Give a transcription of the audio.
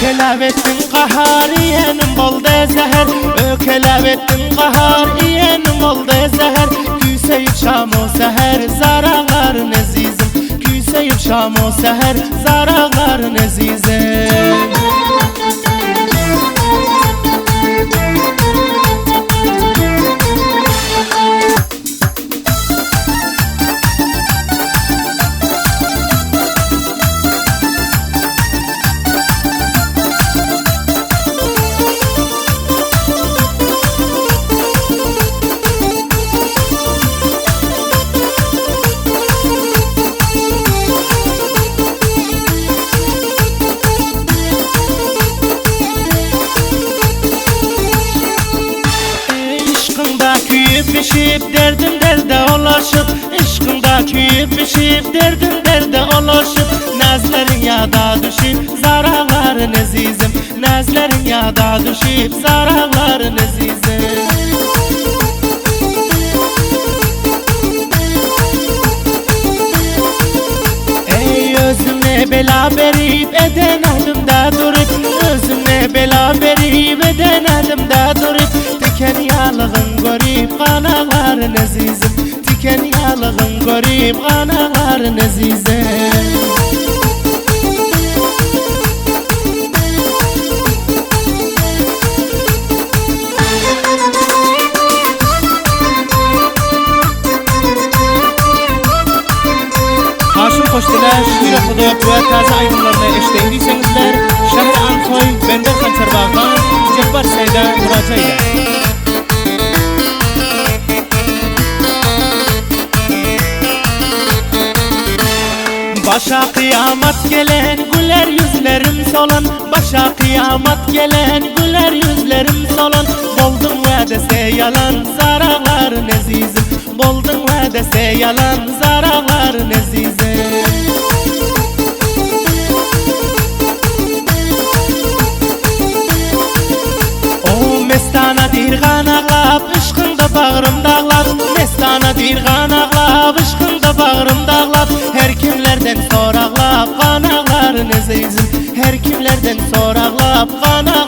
Ökelevettin kahar yeğenim oldu zehir. Ökelevettin kahar yeğenim oldu zehir. Küseyip şam o seher zararların azizim. Küseyip şam o seher zararların azizim. Küyüp pişip derdim derde ulaşıp, İşkımda küyüp pişip derdim derde ulaşıp, Nazların yada düşüp zararların azizim. Nazların yada düşüp zararların azizim. Ey özümle bela verip eden elimde durup, Özümle bela verip eden elimde durup, Tiken yalığın görüp kanaların azizim. Tiken yalığın görüp kanaların azizim. Haşim Koçdiler şiir okuduk ve taze aydınlarına eşleğindiysenizler, Şehri Ankoy, Bender Hançerbağ'dan Cebbar Seyda müracaat eder. Başa kıyamet gelen güler yüzlerim solan. Başa kıyamet gelen güler yüzlerim solan. Boldun ve dese yalan zararların azizim. Boldun ve dese yalan zararların azizim. O mestana dirgan ağlap, ışkında bağrım dağlap. Mestana dirgan ağlap, ışkında bağrım dağlap. Her kimlerden soraqlap, qanaqların azizim. Her kimlerden soraqlap, qanaqların